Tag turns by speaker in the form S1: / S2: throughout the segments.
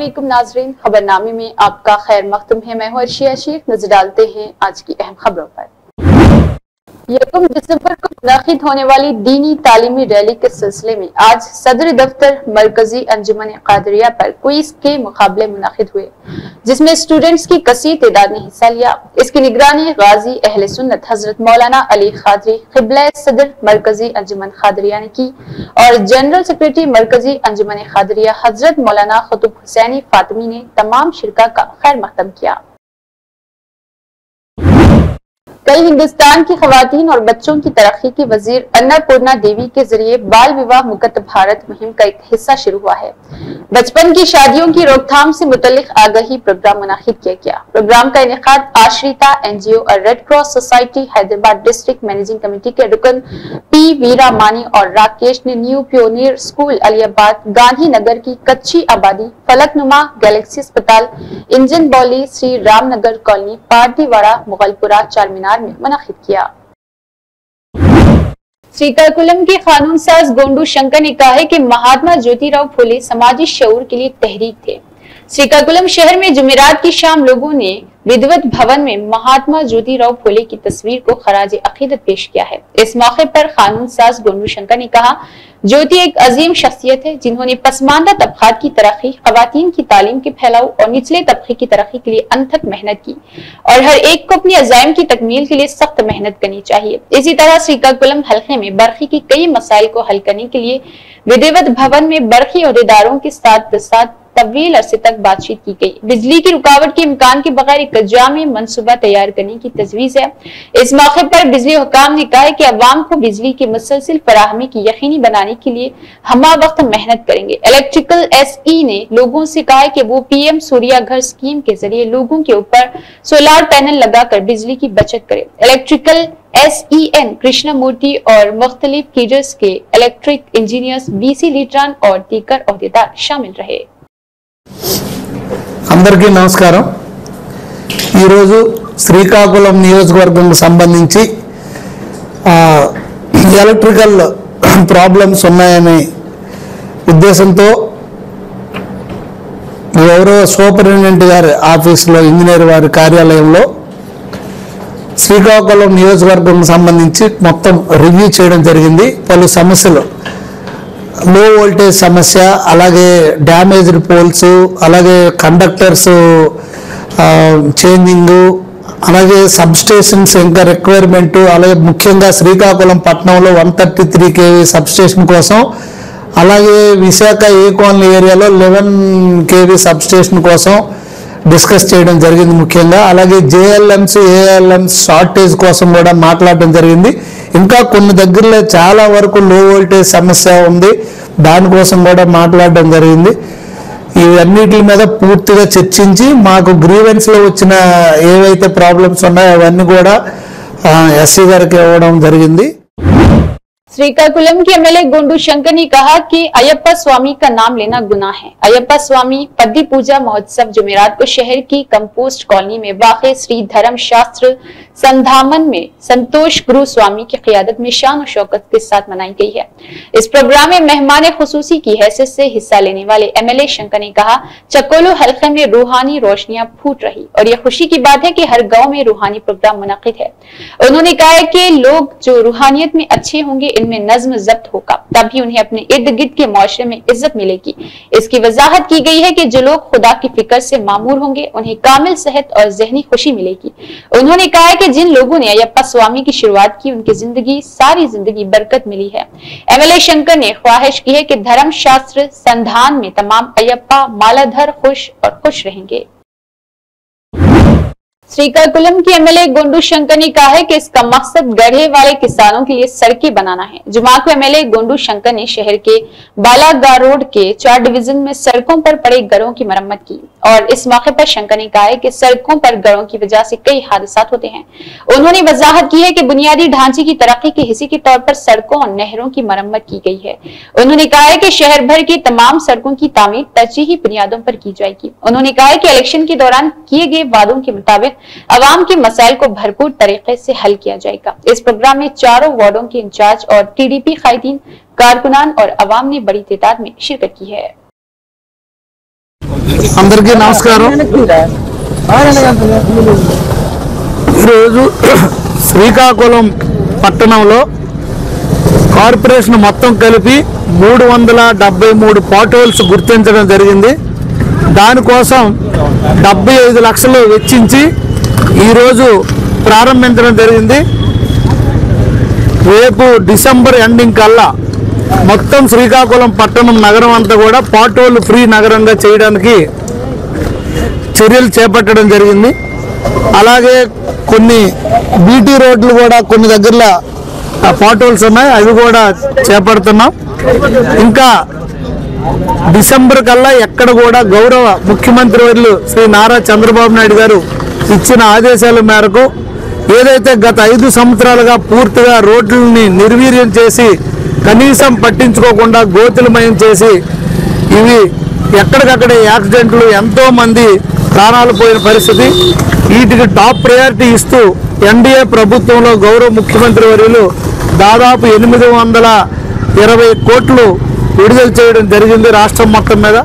S1: अस्सलामुअलैकुम नाजरीन, खबरनामे में आपका खैर मख्तूम है। मैं हूं अर्शिया शेख। नजर डालते हैं आज की अहम खबरों पर। 1 दिसंबर को मुनाकिद होने वाली दीनी तालीमी रैली के सिलसिले में आज सदर दफ्तर मरकजी अंजुमन कादरिया पर क्विज के मुकाबले मुनाकिद हुए, जिसमें स्टूडेंट्स की कसीर तादाद ने हिस्सा लिया। इसकी निगरानी गाजी अहले सुन्नत हजरत मौलाना अली खादरी क़िबला सदर मरकजी अंजुमन कादरिया ने की और जनरल सेक्रेटरी मरकजी अंजुमन कादरिया हजरत मौलाना खुतुब हुसैनी फातिमी ने तमाम शिरका का खैर मकदम किया। कल हिंदुस्तान की खवातीन और बच्चों की तरक्की की वजीर अन्नपूर्णा देवी के जरिए बाल विवाह मुक्त भारत मुहिम का एक हिस्सा शुरू हुआ है। बचपन की शादियों की रोकथाम से मुतल्लिक आगाही प्रोग्राम मुनाकिद किया गया। प्रोग्राम का इनेकाद आश्रिता एनजीओ और Red Cross Society Hyderabad district managing committee के रुकन पी वीरा मानी और राकेश ने New Pioneer School Aliabad, Gandhinagar की कच्ची आबादी, फलकनुमा, गैलेक्सी अस्पताल, इंजन बौली, श्री रामनगर कॉलोनी, पारदीवाड़ा, मुगलपुरा, चारमीनार में मुनाकिद किया। श्रीकाकुलम के कानून साज गोंडू शंकर ने कहा है कि महात्मा ज्योतिराव फुले समाजी शऊर के लिए तहरीक थे। श्रीकाकुलम शहर में जुमेरात की शाम लोगों ने विधिवत भवन में महात्मा ज्योतिराव फुले की तस्वीर को खराज अकीदत पेश किया है। इस मौके पर कानून साज गोंडू शंकर ने कहा, ज्योति एक अजीम शख्सियत है जिन्होंने पसमानदा तबकात की तरक्की, खवातीन की तालीम के फैलाव और निचले तबके की तरक्की के लिए अनथक मेहनत की और हर एक को अपनी अज़ाइम की तकमील के लिए सख्त मेहनत करनी चाहिए। इसी तरह श्रीकाकुलम हल्के में बरखी की कई मसाइल को हल करने के लिए विधिवत भवन में बरखी ओहदेदारों के साथ तवील अरसे तक बातचीत की गई। बिजली की रुकावट के इम्कान के बगैर एक जामी मंसूबा तैयार करने की तजवीज है। इस मौके पर बिजली हुकाम ने कहा है कि अवाम को बिजली की मुसलसिल फराहमी की यकीनी बनाने के लिए हमा वक्त मेहनत करेंगे। इलेक्ट्रिकल SE ने लोगों से कहा है कि वो PM सूर्या घर स्कीम के जरिए लोगों के ऊपर सोलार पैनल लगाकर बिजली की बचत करे। इलेक्ट्रिकल SEN कृष्णमूर्ति और मुख्तलिफ कीडर्स के इलेक्ट्रिक इंजीनियर्स BC लीट्रान और दीगर ओहदेदार शामिल रहे।
S2: అందరికీ నమస్కారం। ఈరోజు శ్రీకాకుళం నియోజకవర్గం సంబంధించి ఎలక్ట్రికల్ ప్రాబ్లమ్స్ ఉన్నాయనే ఉద్దేశంతో గౌరవ సూపరింటెండెంట్ గారి ఆఫీసులో ఇంజనీర్ వారి కార్యాలయంలో శ్రీకాకుళం నియోజకవర్గం సంబంధించి మొత్తం రివ్యూ చేయడం జరిగింది। పలు సమస్యలు, లో వోల్టేజ్ సమస్య, అలాగే డ్యామేజ్డ్ పోల్స్, అలాగే కండక్టర్స్ చేంజింగ్, అలాగే సబ్ స్టేషన్స్ ఇంకా రిక్వైర్మెంట్, అలాగే ముఖ్యంగా శ్రీకాకుళం పట్టణంలో 133 kV సబ్ స్టేషన్ కోసం, అలాగే విశాఖ ఏ కాలనీ ఏరియాలో 11 kV సబ్ స్టేషన్ కోసం డిస్కస్ చేయడం జరిగింది ముఖ్యంగా। అలాగే JLMs ALMs షార్టేజ్ కోసం కూడా మాట్లాడడం జరిగింది। ఇంకా కొన్ని దగ్గరలో చాలా వరకు లో వోల్టేజ్ సమస్య ఉంది, దానికోసం కూడా మాట్లాడడం జరిగింది। ఇవన్నిటి మీద పూర్తిగా చర్చించి మాకు గ్రీవెన్స్లో వచ్చిన ఏవైతే ప్రాబ్లమ్స్ ఉన్నాయో అవన్నీ కూడా SC గారికి ఇవ్వడం జరిగింది।
S1: श्रीकाकुलम के MLA गोंडू शंकर ने कहा कि अयप्पा स्वामी का नाम लेना गुनाह है। अयप्पा स्वामी पद्दी पूजा महोत्सव जुमेरात को शहर की कंपोस्ट कॉलोनी में वाक़े श्री धर्म शास्त्र संधामन में संतोष गुरु स्वामी की क़ियादत में शान और शौकत के साथ मनाई गई है। इस प्रोग्राम में मेहमान खुसूसी की हैसियत से हिस्सा लेने वाले MLA शंकर ने कहा, चकोलो हल्के में रूहानी रोशनियां फूट रही और यह खुशी की बात है कि हर गाँव में रूहानी प्रोग्राम मुनक़िद है। उन्होंने कहा है कि लोग जो रूहानियत में अच्छे होंगे, में नज्म जब्त होगा, तभी उन्हें अपने इर्द गिर्द के मुआशरे में इज्जत मिलेगी। इसकी वजाहत की गई है कि जो लोग खुदा की फिक्र से मामूर होंगे उन्हें कामिल सेहत और जहनी खुशी मिलेगी। उन्होंने कहा है कि जिन लोगों ने अयप्पा स्वामी की शुरुआत की उनकी जिंदगी सारी जिंदगी बरकत मिली है। MLA शंकर ने ख्वाहिश की है कि धर्म शास्त्र संधान में तमाम अयप्पा मालाधर खुश और खुश रहेंगे। श्रीकाकुलम के MLA गोंडू शंकर ने कहा है कि इसका मकसद गढ़े वाले किसानों के लिए सड़कें बनाना है। जुमा को MLA गोंडू शंकर ने शहर के बालागार रोड के 4 डिवीजन में सड़कों पर पड़े गड़ों की मरम्मत की और इस मौके पर शंकर ने कहा है कि सड़कों पर गड़ों की वजह से कई हादसात होते हैं। उन्होंने वजाहत की है कि बुनियादी ढांचे की तरक्की के हिस्से के तौर पर सड़कों और नहरों की मरम्मत की गई है। उन्होंने कहा है कि शहर भर की तमाम सड़कों की तामीर तरजीही बुनियादों पर की जाएगी। उन्होंने कहा है कि इलेक्शन के दौरान किए गए वादों के मुताबिक अवाम के मसाइल को भरपूर तरीके से हल किया जाएगा। इस प्रोग्राम में चारों वार्डों के इंचार्ज और TDP कायदीन, कारकुनान और अवाम ने बड़ी तादाद में शिरकत की है।
S2: అందరికీ నమస్కారం. ఈరోజు శ్రీకాకుళం పట్టణంలో కార్పొరేషన్ మొత్తం కలిపి 373 పాట్హోల్స్ గుర్తించడం జరిగింది. దానికోసం 75 లక్షలు వెచ్చించి ఈరోజు ప్రారంభించడం జరిగింది. రేపు డిసెంబర్ ఎండింగ్ కల్లా మొత్తం శ్రీకాకుళం పట్టణం నగరం అంతా కూడా పాట్హోల్ ఫ్రీ నగరంగా చేయడానికి చర్యలు చేపట్టడం జరిగింది. అలాగే కొన్ని బీటీ రోడ్లు కూడా కొన్ని దగ్గరలో పాట్హోల్స్ ఉన్నాయి, అవి కూడా చేపడుతున్నాం. ఇంకా డిసెంబర్ కల్లా ఎక్కడ కూడా గౌరవ ముఖ్యమంత్రి వర్యులు శ్రీ నారా చంద్రబాబు నాయుడు గారు ఇచ్చిన ఆదేశాల మేరకు ఏదైతే గత 5 సంవత్సరాలుగా పూర్తిగా రోడ్లని నిర్వీర్యం చేసి కనీసం పట్టించుకోకుండా గోతులమయం చేసి ఇవి ఎక్కడికక్కడే యాక్సిడెంట్లు ఎంతోమంది ప్రాణాలు పోయిన పరిస్థితి. వీటికి టాప్ ప్రయారిటీ ఇస్తూ ఎన్డీఏ ప్రభుత్వంలో గౌరవ ముఖ్యమంత్రి వర్యులు దాదాపు 820 కోట్లు విడుదల చేయడం జరిగింది రాష్ట్రం మొత్తం మీద.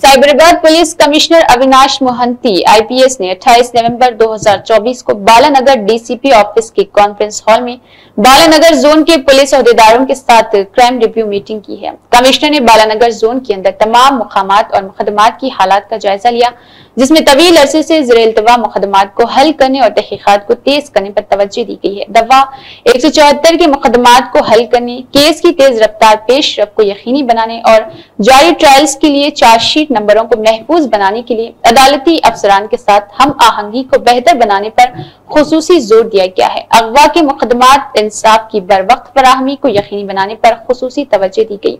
S1: Cyberabad police commissioner Avinash Mohanty IPS ने 28 नवंबर 2024 को बालानगर डीसीपी ऑफिस के कॉन्फ्रेंस हॉल में बालानगर जोन के पुलिस अहदेदारों के साथ क्राइम रिव्यू मीटिंग की है. कमिश्नर ने बालानगर जोन के अंदर तमाम मुकामात और मुकदमात की हालात का जायजा लिया, जिसमें तवील अरसे से ज़ेर-ए-इल्तवा मुकदमात को हल करने और तहकीकात को तेज करने पर तवज्जो दी गई है. दफा 174 के मुकदमात को हल करने, केस की तेज रफ्तार पेशरफ को यकीनी बनाने और जारी ट्रायल्स के लिए चार्जशीट नंबरों को महफूज बनाने के लिए अदालती अफसरान के साथ हम आहंगी को बेहतर बनाने पर खुसूसी जोर दिया गया है. अगवा के मुकदमात इंसाफ की बर वक्त फराहमी को यकीनी बनाने पर खुसूसी तवज्जो दी गई.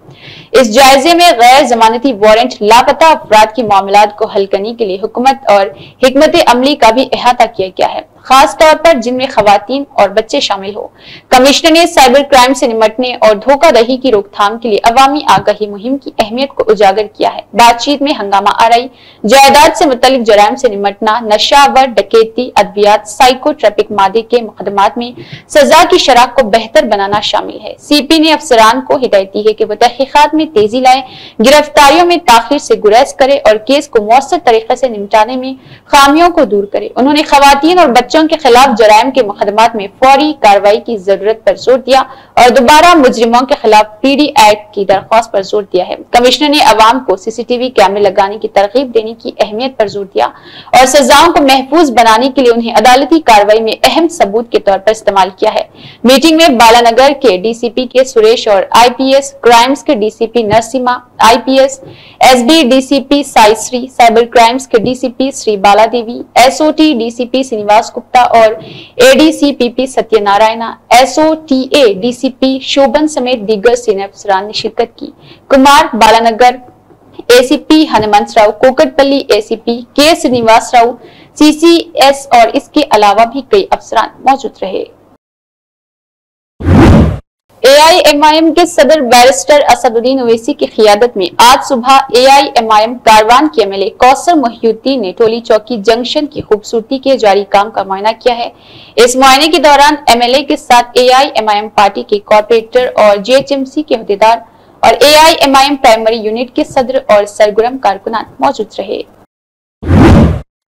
S1: इस जायजे में गैर जमानती वारंट लापता अफराद की मामलात को हल करने के लिए हुकूमत और हिकमत अमली का भी अहाता किया गया है, खास तौर पर जिनमें खवातीन और बच्चे शामिल हो. कमिश्नर ने साइबर क्राइम से निपटने और धोखाधड़ी की रोकथाम के लिए अवामी आगाही मुहिम की अहमियत को उजागर किया है. बातचीत में हंगामा आराई, जायदाद से मुतल्लिक जराइम से निपटना, नशा व डकैती, अद्वियात, साइको ट्रैफिक मादे के मुकदमात में सजा की शरह को बेहतर बनाना शामिल है. सीपी ने अफसरान को हिदायत दी है कि वो तहकीकात में तेजी लाए, गिरफ्तारियों में ताखीर से गुरेज करे और केस को मौसर तरीके से निपटाने में खामियों को दूर करे. उन्होंने खवातीन और बच्चों के खिलाफ जराइम के मुकदमात में फौरी कार्रवाई की जरूरत पर जोर दिया और दोबारा मुजरिमों के खिलाफ पीडी एक्ट की दरख्वास्त पर जोर दिया है. कमिश्नर ने अवाम को सीसीटीवी कैमरे लगाने की तरगीब देने की अहमियत पर जोर दिया और सजाओं को महफूज बनाने के लिए उन्हें अदालती कार्रवाई में अहम सबूत के तौर पर इस्तेमाल किया है. मीटिंग में बालानगर के डीसीपी के सुरेश और आईपीएस क्राइम्स के DCP Narasimha, IPS SB DCP Saishree, cyber crimes के DCP Shri Baladevi, SOT DCP Srinivas Gupta और एडीसीपीपी सत्यनारायणा, एसओटीए डीसीपी शोभन समेत दीगर सीनियर अफसरान ने शिरकत की. कुमार बालानगर एसीपी हनुमंत राव, कोकटपल्ली एसीपी के श्रीनिवास राव, सीसीएस और इसके अलावा भी कई अफसरान मौजूद रहे. एआईएमआईएम के सदर बैरिस्टर असदुद्दीन ओवैसी की क़ियादत में आज सुबह एआईएमआईएम कारवान के एमएलए कौसर मोहिउद्दीन ने टोली चौकी जंक्शन की खूबसूरती के जारी काम का मुआयना किया है. इस मुआयने के दौरान एमएलए के साथ एआईएमआईएम पार्टी के कॉर्पोरेटर और जेएचएमसी के अहदेदार और एआईएमआईएम प्राइमरी यूनिट के सदर और सरगर्म कारकुनान मौजूद रहे.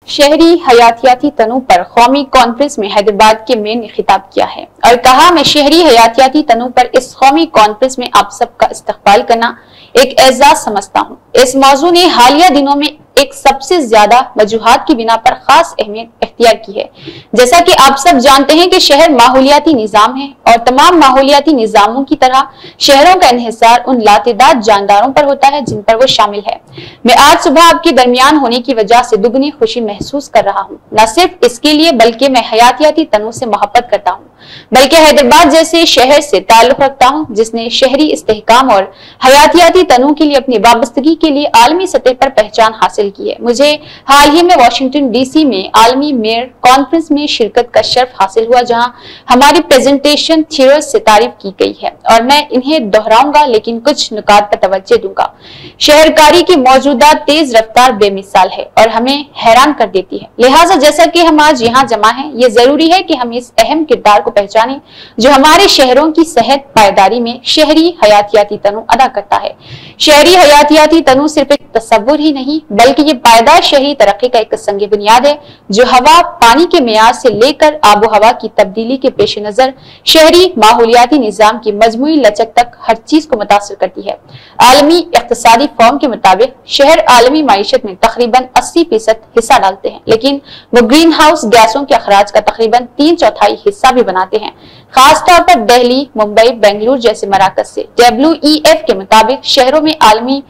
S1: शहरी हयातियाती तनू पर कौमी कॉन्फ्रेंस में हैदराबाद के मेयर ने खिताब किया है और कहा, मैं शहरी हयातियाती तनू पर इस कौमी कॉन्फ्रेंस में आप सबका इस्तकबाल करना एक एजाज समझता हूँ. इस मौजू ने हालिया दिनों में एक सबसे ज्यादा वजूहात की बिना पर खास अहमियत इख्तियार की है. जैसा कि आप सब जानते हैं कि शहर माहौलियाती निजाम है और तमाम माहौलियाती निजामों की तरह शहरों का इन्हिसार उन लातेदार जानदारों पर होता है जिन पर वो शामिल है. मैं आज सुबह आपके दरमियान होने की वजह से दुगनी खुशी महसूस कर रहा हूँ. न सिर्फ इसके लिए बल्कि मैं हयातियाती तनू से मोहब्बत करता हूँ, बल्कि हैदराबाद जैसे शहर से ताल्लुक रखता हूँ जिसने शहरी इस्तेहकाम और हयातियाती तनू के लिए अपनी वाबस्तगी के लिए आलमी सतह पर पहचान हासिल की है. मुझे हाल ही में वाशिंगटन डीसी में आलमी मेयर कॉन्फ्रेंस में शिरकत का शर्फ हासिल हुआ, जहां हमारी प्रेजेंटेशन थियर्स से तारीफ की गई है और मैं इन्हें दोहराऊंगा लेकिन कुछ नुकात पर तवज्जो दूंगा. शहरकारी की मौजूदा तेज रफ्तार बेमिसाल है और हमें हैरान कर देती है। लिहाजा जैसा कि हम आज यहाँ जमा हैं, ये जरूरी है कि हम इस अहम किरदार को पहचानें जो हमारे शहरों की सेहत पायदारी में शहरी हयातियाती तनु अदा करता है। शहरी हयातियाती तनु सिर्फ एक तस्वुर ही नहीं बल्कि ये पायदार शहरी तरक्की का एक संग बुनियाद है जो हवा पानी के मियार से लेकर आबो हवा की तब्दीली के पेश नजर शहरी माहौलियाती निजाम की मजमूई लचक तक हर चीज को मुतासिर करती है। आलमी इक्तिसादी फॉर्म के मुताबिक शहर आलमी माईशत में तकरीबन 80% हिस्सा डालते हैं, लेकिन वो ग्रीन हाउस गैसों के अखराज का तकरीबन 3/4 हिस्सा भी बनाते हैं। खासतौर पर दिल्ली, मुंबई, बेंगलुरु जैसे मराकज से WEF के मुताबिक शहरों में आलमी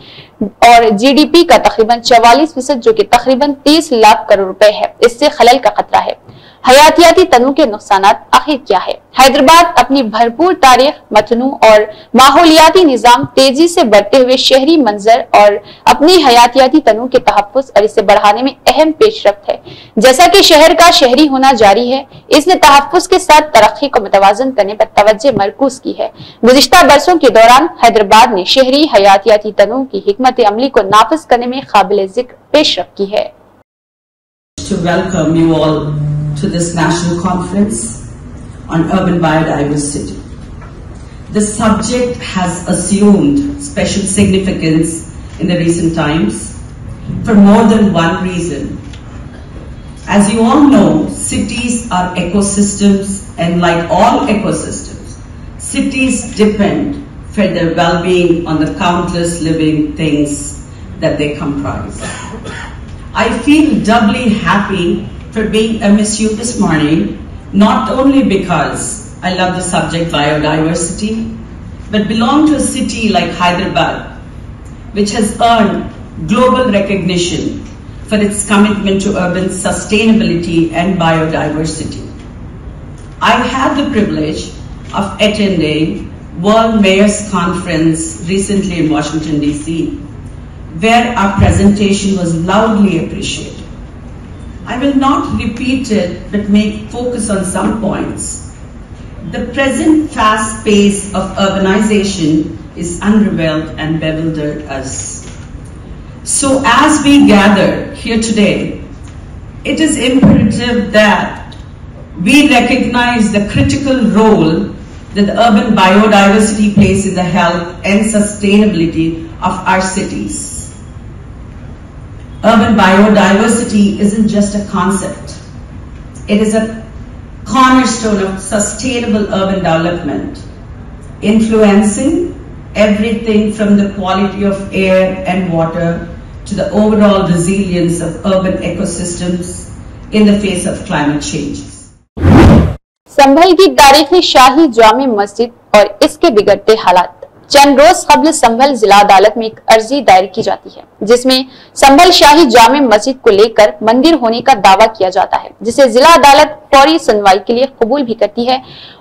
S1: और GDP का तकरीबन 44% जो कि तकरीबन 30 लाख करोड़ रुपए है, इससे खलल का खतरा है। हयातियाती तनु के नुकसानात आखिर क्या है? हैदराबाद अपनी भरपूर तारीख, मतनू और माहौलियाती निजाम, तेजी से बढ़ते हुए शहरी मंजर और अपनी हयातियाती तनु के तहफ्फुज़ और इसे बढ़ाने में अहम पेशरफ्त है। जैसा कि शहर का शहरी होना जारी है, इसने तहफ्फुज़ के साथ तरक्की को मुतवाज़न करने पर तवज्जो मरकूज की है। गुज़िश्ता बरसों के दौरान हैदराबाद ने शहरी हयातियाती तनु की हिकमत अमली को नाफिज करने में काबिल जिक्र पेशरफ्त की है।
S3: To this national conference on urban biodiversity. The subject has assumed special significance in the recent times for more than one reason. As you all know, cities are ecosystems, and like all ecosystems, cities depend for their well-being on the countless living things that they comprise. I feel doubly happy for being amidst you this morning, not only because I love the subject biodiversity, but belong to a city like Hyderabad, which has earned global recognition for its commitment to urban sustainability and biodiversity. I had the privilege of attending World Mayors Conference recently in Washington, D.C., where our presentation was loudly appreciated. I will not repeat it, but make focus on some points. The present fast pace of urbanization is unraveled and bewildered us. So as we gather here today, it is imperative that we recognize the critical role that the urban biodiversity plays in the health and sustainability of our cities. Urban biodiversity isn't just a concept. It is a cornerstone of sustainable urban development, influencing everything from the quality of air and water to the overall resilience of urban ecosystems in the face of climate changes.
S1: संभल की तारीखी शाही जामे मस्जिद और इसके बिगड़ते हालात। चंद रोज कबल संभल जिला अदालत में एक अर्जी दायर की जाती है जिसमें संभल शाही जामे मस्जिद को लेकर मंदिर होने का दावा किया जाता है, जिसे जिला अदालत फौरी सुनवाई के लिए कबूल भी करती है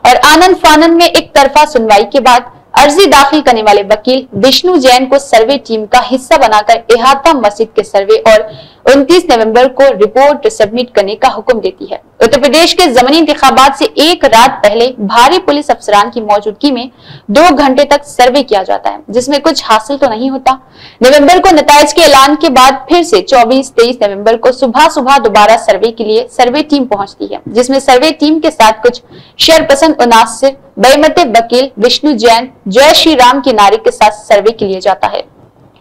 S1: और आनंद फानंद में एक तरफा सुनवाई के बाद अर्जी दाखिल करने वाले वकील विष्णु जैन को सर्वे टीम का हिस्सा बनाकर इहाता मस्जिद के सर्वे और 29 नवंबर को रिपोर्ट सबमिट करने का हुक्म देती है। उत्तर प्रदेश के ज़मीनी इंतखाबात से एक रात पहले भारी पुलिस अफसरान की मौजूदगी में 2 घंटे तक सर्वे किया जाता है, जिसमें कुछ हासिल तो नहीं होता। नवंबर को नताइज के ऐलान के बाद फिर से 24-23 नवंबर को सुबह सुबह दोबारा सर्वे के लिए सर्वे टीम पहुंचती है, जिसमें सर्वे टीम के साथ कुछ शरपसंद उनासिर बेमते वकील विष्णु जैन जय श्री राम के नारे के साथ सर्वे के लिए जाता है,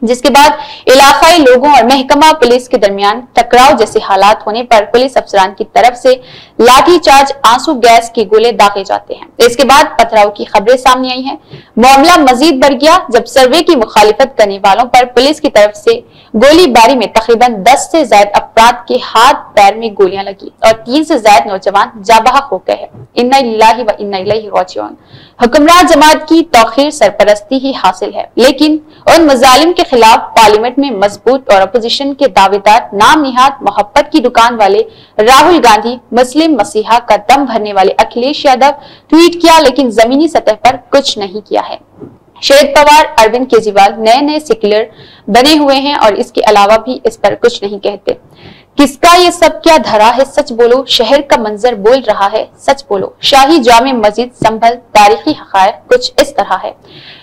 S1: जिसके बाद इलाकाई लोगों और महकमा पुलिस के दरमियान टकराव जैसे हालात होने पर पुलिस अफसरान की तरफ से लाठीचार्ज, आंसू गैस के गोले दागे जाते हैं। इसके बाद पथराव की खबरें सामने आई हैं। मामला मजीद बढ़ गया जब सर्वे की मुखालिफत करने वालों पर पुलिस की तरफ से गोलीबारी में तकरीबन 10 से ज्यादा अफराद के हाथ पैर में गोलियां लगी और 3 से ज्यादा नौजवान जाबहक हो गए हैं। इन्ना लिल्लाहि व इन्ना इलैहि राजिऊन। हुक्मरान जमात की तौखीर सरपरस्ती ही हासिल है, लेकिन उन मजालिम के खिलाफ पार्लियामेंट में मजबूत और अपोजिशन के दावेदार नाम निहाद मोहब्बत की दुकान वाले राहुल गांधी, मुस्लिम मसीहा का दम भरने वाले अखिलेश यादव ट्वीट किया, लेकिन जमीनी सतह पर कुछ नहीं किया है। शरद पवार, अरविंद केजरीवाल नए नए सेक्युलर बने हुए हैं और इसके अलावा भी इस पर कुछ नहीं कहते। किसका ये सब क्या धरा है? सच बोलो। शहर का मंजर बोल रहा है, सच बोलो। शाही जामे मस्जिद संभल, तारीखी हकायक कुछ इस तरह है।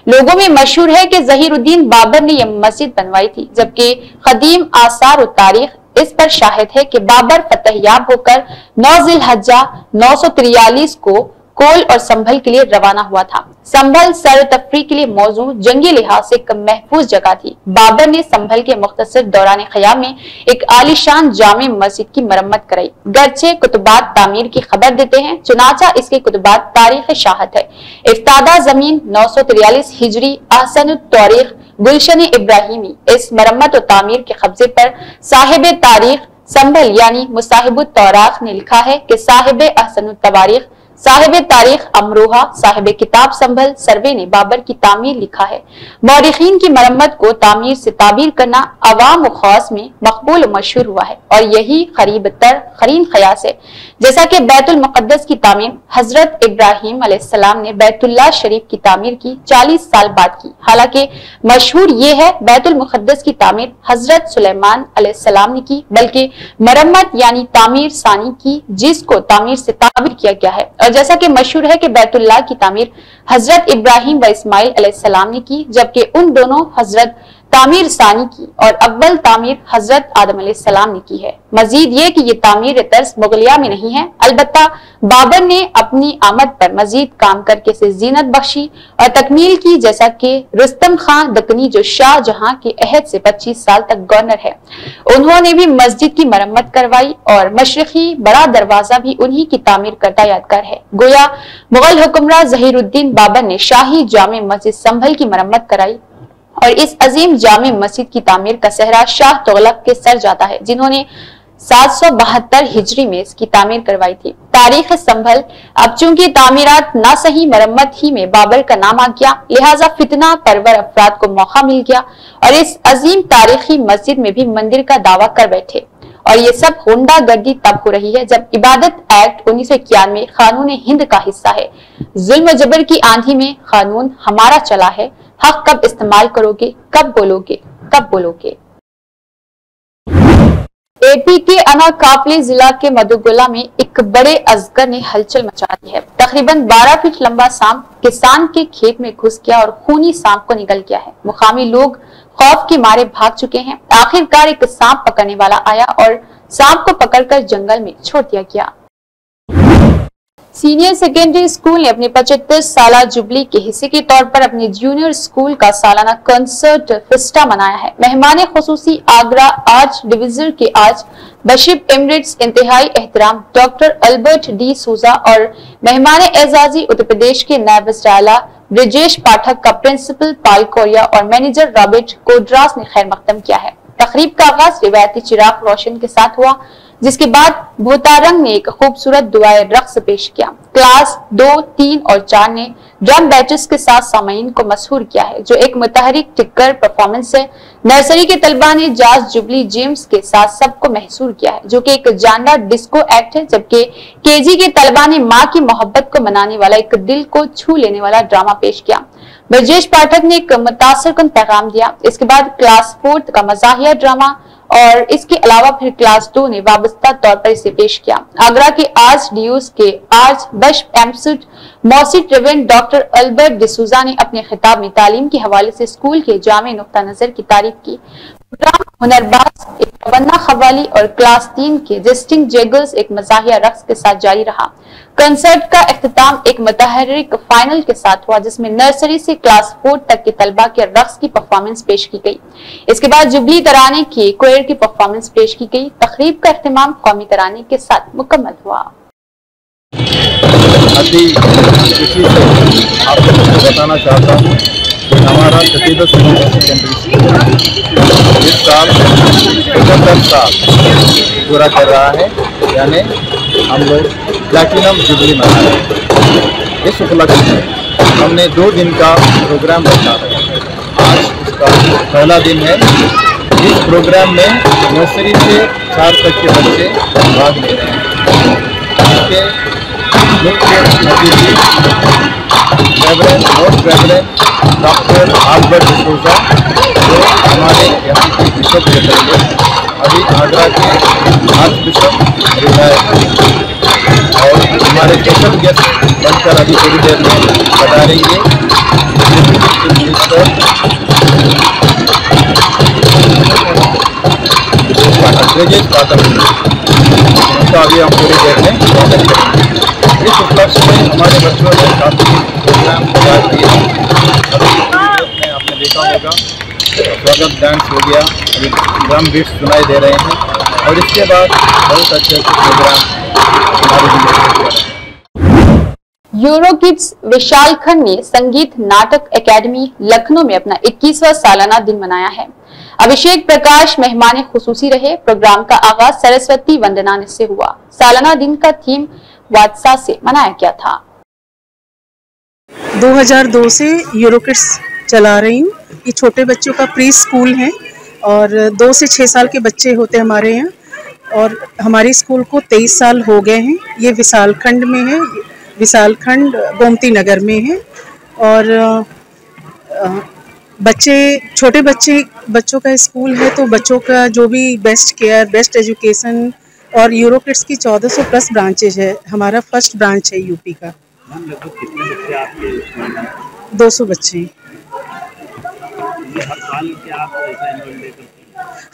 S1: लोगों में मशहूर है कि जहीरुद्दीन बाबर ने यह मस्जिद बनवाई थी, जबकि कदीम आसार और तारीख इस पर शाहिद है कि बाबर फतहयाब होकर 9 ज़िलहज्जा 943 को कोल और संभल के लिए रवाना हुआ था। संभल सर तफरी के लिए मौजूद जंगी लिहाज से एक महफूज जगह थी। बाबर ने संभल के मुख्तसर दौरान क़याम में एक आलीशान जामे मस्जिद की मरम्मत कराई। गर्चे कुतुबात तामीर की खबर देते हैं, चुनाचा इसके कुतुबात तारीख शाहत है। इफ्तादा जमीन 943 हिजरी अहसनुत तारीख गुलशन इब्राहिमी। इस मरम्मत और तामीर के कब्जे पर साहिब तारीख संभल यानी मुसाहिबुत तौराख ने लिखा है कि साहिब अहसनुत तवारीख साहिब तारीख अमरोहा साहिब किताब संभल सर्वे ने बाबर की तामीर लिखा है। मौरिखीन की मरम्मत को तामीर से ताबीर करना अवाम व खास में मकबूल और मशहूर हुआ है और यही करीब तर खरीन खयास है। जैसा कि बैतुल मुक़द्दस की तामीर हजरत इब्राहिम अलैहिस्सलाम ने बैतुल्लाह शरीफ की तामीर की 40 साल बाद की। हालांकि मशहूर ये है बैतुल मुक़द्दस की तामीर हजरत सुलेमान अलैहिस्सलाम ने की, बल्कि मरम्मत यानी तामीर सानी की जिसको तामीर से ताबीर किया गया है। और जैसा कि मशहूर है कि बैतुल्लाह की तामीर हजरत इब्राहिम व इस्माइल अलैहिस्सलाम ने की, जबकि उन दोनों हजरत तामीर सानी की और अव्वल तामीर हजरत आदम अलैहिस्सलाम ने की है। मजीद ये कि ये तामीर तर्ज मुगलिया में नहीं है, अलबत्ता बाबर ने अपनी आमद पर मजीद काम करके इसे जीनत बख्शी और तकमील की, जैसा कि रुस्तम खान दक्कनी जो शाहजहां के अहद से 25 साल तक गवर्नर है, उन्होंने भी मस्जिद की मरम्मत करवाई और मशरकी बड़ा दरवाजा भी उन्हीं की तामीर करता यादगार है। गोया मुगल हुक्मरान ज़हीरुद्दीन बाबर ने शाही जामे मस्जिद संभल की मरम्मत कराई और इस अजीम जामे मस्जिद की तामीर का सहरा शाह तुगलक के सर जाता है, जिन्होंने 772 हिजरी में इसकी तामीर करवाई थी। तारीख संभल अब चूंकि तामीरात ना सही मरम्मत ही में बाबर का नाम आ गया, लिहाजा फितना परवर अफराद को मौका मिल गया और इस अजीम तारीखी मस्जिद में भी मंदिर का दावा कर बैठे। और ये सब होंडा गर्दी तब हो रही है जब इबादत एक्ट 1991 कानून हिंद का हिस्सा है। जुल्म जबर की आंधी में कानून हमारा चला है, हक कब इस्तेमाल करोगे, कब बोलोगे। एपी के अनाकापली जिला के मधुगुला में एक बड़े अजगर ने हलचल मचा दी है। तकरीबन 12 फीट लंबा सांप किसान के खेत में घुस गया और खूनी सांप को निगल गया है। मुकामी लोग खौफ के मारे भाग चुके हैं। आखिरकार एक सांप पकड़ने वाला आया और सांप को पकड़कर जंगल में छोड़ दिया गया। सीनियर सेकेंडरी स्कूल ने अपने 75 साला जुबली के हिस्से के तौर पर अपने जूनियर स्कूल का सालाना कंसर्ट फिस्टा मनाया है। मेहमान खुसूसी आगरा आर्च डिविजन के आज बशिप एमरिट्स इंतहाई एहतराम डॉक्टर अल्बर्ट डी सूजा और मेहमान एजाजी उत्तर प्रदेश के नायब वज़ीर ब्रिजेश पाठक का प्रिंसिपल पाल कोरिया और मैनेजर रॉबर्ट कोड्रास ने खैर मकदम किया है। तकरीब का आगाज रिवायती चिराग रोशन के साथ हुआ, जिसके बाद भूतारंग ने एक खूबसूरत दुआए रक्स पेश किया। क्लास 2, 3 और 4 ने ड्रम बैचेस के साथ सामीन को मशहूर किया है, जो एक मुतहरिक टिक्कर परफॉर्मेंस है। नर्सरी के तलबा ने जाज जुबली जेम्स के साथ सबको महसूर किया है, जो कि एक जानदार डिस्को एक्ट है, जबकि केजी के तलबा ने माँ की मोहब्बत को मनाने वाला एक दिल को छू लेने वाला ड्रामा पेश किया। ब्रजेश पाठक ने एक मुतासिरकुन पैगाम दिया। इसके बाद क्लास 4 का मजाहिया ड्रामा और इसके अलावा फिर क्लास 2 ने वाबस्ता तौर पर इसे पेश किया। आगरा के आर्च डीयूस के आर्च बिशप एमसुट मौसिट रेवेरेंड डॉक्टर अल्बर्ट डिसूजा ने अपने खिताब में तालीम के हवाले से स्कूल के जामे नुक्ता नजर की तारीफ की। प्रोग्राम हुनरबाज एक तवन्ना खवाली और क्लास 3 के जस्टिंग जेगल्स एक मजाहिया रक्स के साथ जारी रहा। कंसर्ट का इख्तिताम एक मुतहर्रिक फाइनल के साथ हुआ, जिसमें नर्सरी से क्लास 4 तक के तलबा के रक्स की परफॉर्मेंस पेश की गई। इसके बाद जुबली तराने की क्वेर की परफॉर्मेंस पेश की गई। तकरीब का इख्तिताम कौमी तराने के साथ मुकम्मल हुआ।
S4: अति खुशी से आपको बताना चाहता हूँ कि हमारा सतीदा सीनियर सेकेंडरी स्कूल इस साल 75 साल पूरा कर रहा है, यानी हम लोग प्लैटिनम जुबली मना रहे हैं। इस उपलक्ष्य में हमने 2 दिन का प्रोग्राम रखा है। आज उसका पहला दिन है। इस प्रोग्राम में नर्सरी से 4 तक के बच्चे भाग ले रहे हैं। इसके मुख्य अतिथि reverend most reverend doctor Albert D'Souza, जो हमारे यहाँ के बिशप के तरीके अभी आगरा के आर्च बिशप रिटायर और हमारे स्पेशल गेस्ट बनकर अभी थोड़ी देर में पधारेंगे विलेजेस स्टार्टअप उसका अभी हम पूरी देर में स्वागत करेंगे। इस उपलक्ष्य में हमारे बच्चों ने काफ़ी प्रोग्राम तैयार किए हैं। अभी आपने देखा होगा स्वागत डांस हो गया, अभी ड्रम बीट्स सुनाई दे रहे हैं और इसके बाद बहुत अच्छे प्रोग्राम हमारे जिले में हो रहे हैं।
S1: यूरो किड्स विशालखंड ने संगीत नाटक एकेडमी लखनऊ में अपना 21वां सालाना दिन मनाया है। अभिषेक प्रकाश मेहमान खुसूसी रहे। प्रोग्राम का आगाज सरस्वती वंदना से हुआ। सालाना दिन का थीम वात्सा से मनाया गया था।
S5: 2002 से यूरो किड्स चला रही हूँ। ये छोटे बच्चों का प्री स्कूल है और 2 से 6 साल के बच्चे होते हैं हमारे यहाँ, और हमारे स्कूल को 23 साल हो गए हैं। ये विशालखंड में है, विशालखंड गोमती नगर में है। और छोटे बच्चों का स्कूल है, तो बच्चों का जो भी बेस्ट केयर, बेस्ट एजुकेशन, और यूरो किड्स की 1400 प्लस ब्रांचेज है। हमारा फर्स्ट ब्रांच है यूपी का। 200 बच्चे।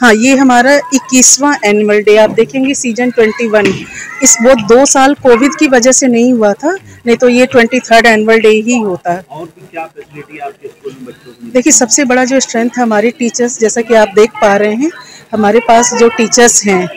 S5: हाँ, ये हमारा 21वां एनुअल डे। आप देखेंगे सीजन 21। वो 2 साल कोविड की वजह से नहीं हुआ था, नहीं तो ये 23rd एनुअल डे ही होता है। और क्या फैसिलिटी आपके स्कूल में बच्चों को? देखिए, सबसे बड़ा जो स्ट्रेंथ है हमारे टीचर्स, जैसा कि आप देख पा रहे हैं, हमारे पास जो टीचर्स हैं